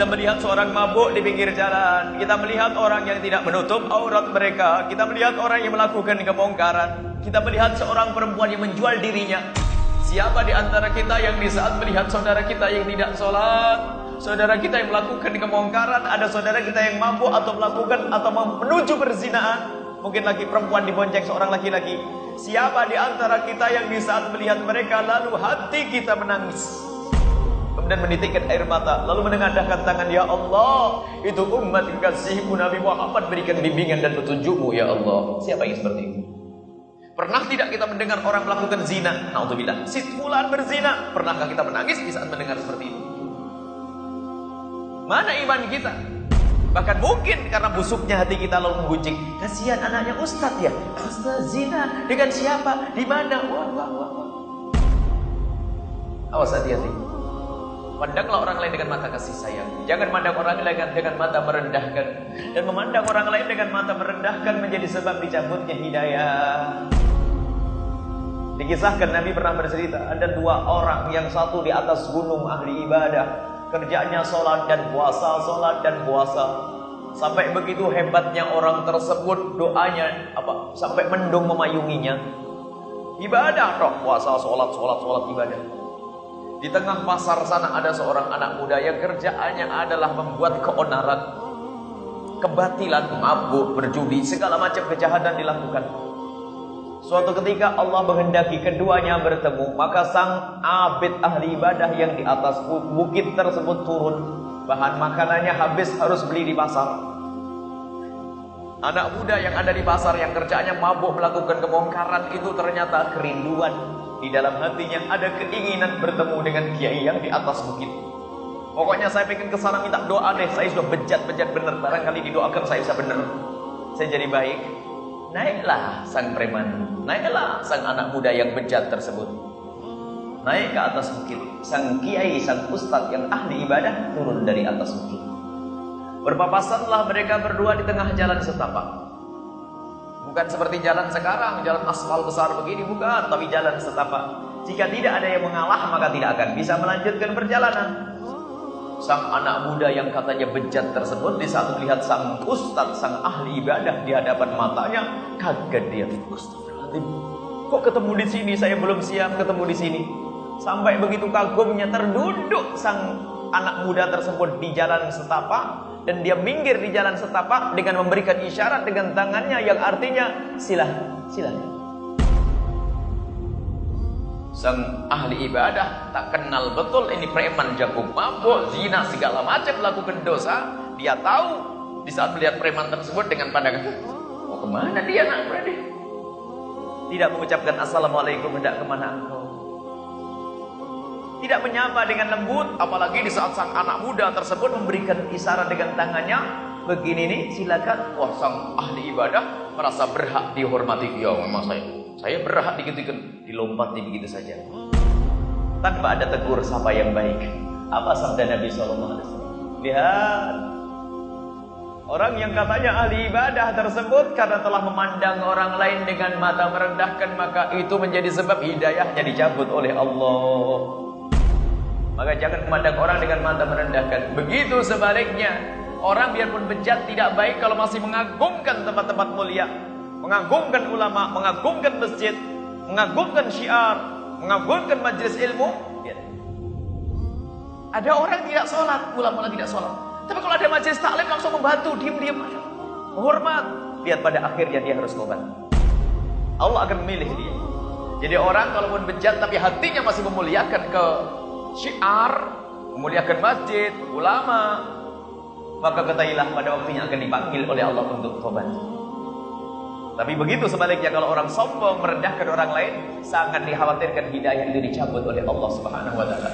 Kita melihat seorang mabuk di pinggir jalan. Kita melihat orang yang tidak menutup aurat mereka. Kita melihat orang yang melakukan kebongkaran. Kita melihat seorang perempuan yang menjual dirinya. Siapa di antara kita yang di saat melihat saudara kita yang tidak sholat, saudara kita yang melakukan kebongkaran, ada saudara kita yang mabuk atau melakukan atau menuju perzinaan, mungkin lagi perempuan dibonceng seorang laki-laki. Siapa di antara kita yang di saat melihat mereka lalu hati kita menangis, kemudian menitikkan air mata, lalu menengadahkan tangan, ya Allah, itu umat kekasihmu Nabi Muhammad, berikan bimbingan dan petunjukmu ya Allah. Siapa yang seperti itu? Pernah tidak kita mendengar orang melakukan zina? Naudzubillah, si fulan berzina. Pernahkah kita menangis di saat mendengar seperti itu? Mana iman kita? Bahkan mungkin karena busuknya hati kita lalu menggunjing, kasihan anaknya Ustadz ya, Ustadz zina dengan siapa? Di mana? Wah. Awas, hati-hati. Pandanglah orang lain dengan mata kasih sayang. Jangan pandang orang lain dengan mata merendahkan. Dan memandang orang lain dengan mata merendahkan menjadi sebab dicabutnya hidayah. Dikisahkan Nabi pernah bercerita, ada dua orang, yang satu di atas gunung ahli ibadah, kerjanya sholat dan puasa, sholat dan puasa. Sampai begitu hebatnya orang tersebut, doanya sampai mendung memayunginya. Ibadah toh, puasa, sholat ibadah. Di tengah pasar sana ada seorang anak muda yang kerjaannya adalah membuat keonaran, kebatilan, mabuk, berjudi, segala macam kejahatan dilakukan. Suatu ketika Allah menghendaki keduanya bertemu, maka sang abid ahli ibadah yang di atas bukit tersebut turun. Bahan makanannya habis, harus beli di pasar. Anak muda yang ada di pasar yang kerjanya mabuk melakukan kebongkaran itu ternyata kerinduan. Di dalam hatinya ada keinginan bertemu dengan kiai yang di atas bukit. Pokoknya saya pengen kesana minta doa deh, saya sudah bejat bener, barangkali didoakan saya bisa bener, saya jadi baik. Naiklah sang preman, naiklah sang anak muda yang bejat tersebut, naik ke atas bukit. Sang kiai, sang ustadz yang ahli ibadah turun dari atas bukit. Berpapasanlah mereka berdua di tengah jalan setapak. Bukan seperti jalan sekarang, jalan aspal besar begini, bukan, tapi jalan setapak. Jika tidak ada yang mengalah, maka tidak akan bisa melanjutkan perjalanan. Sang anak muda yang katanya bejat tersebut, di saat melihat sang ustadz, sang ahli ibadah di hadapan matanya, kaget dia. Astagfirullahaladzim, kok ketemu di sini? Saya belum siap ketemu di sini. Sampai begitu kagumnya, terduduk sang anak muda tersebut di jalan setapak, dan dia minggir di jalan setapak dengan memberikan isyarat dengan tangannya yang artinya silakan. Sang ahli ibadah tak kenal betul ini preman jago mabuk, zina, segala macam melakukan dosa. Dia tahu di saat melihat preman tersebut dengan pandangan, mau kemana dia nak berani? Tidak mengucapkan assalamualaikum, hendak kemana engkau? Tidak menyapa dengan lembut, apalagi di saat sang anak muda tersebut memberikan isyarat dengan tangannya, begini nih, silakan. Wah, sang ahli ibadah merasa berhak dihormati. Ya memang saya berhak digitukan, dilompati begitu saja tanpa ada tegur sapa yang baik. Apa sabda Nabi SAW? Lihat, orang yang katanya ahli ibadah tersebut karena telah memandang orang lain dengan mata merendahkan, maka itu menjadi sebab hidayahnya dicabut oleh Allah. Maka jangan memandang orang dengan mata merendahkan. Begitu sebaliknya, orang biarpun bejat tidak baik kalau masih mengagungkan tempat-tempat mulia, mengagungkan ulama, mengagungkan masjid, mengagungkan syiar, mengagungkan majelis ilmu. Ya. Ada orang tidak sholat, mula-mula tidak sholat, tapi kalau ada majelis taklim langsung membantu, diam-diam, menghormat. Lihat pada akhirnya dia harus tobat. Allah akan memilih dia. Jadi orang kalaupun bejat tapi hatinya masih memuliakan ke syiar, memuliakan masjid, ulama, maka ketahuilah pada waktunya akan dipanggil oleh Allah untuk tobat. Tapi begitu sebaliknya, kalau orang sombong merendahkan orang lain, sangat dikhawatirkan hidayah itu dicabut oleh Allah Subhanahu wa taala.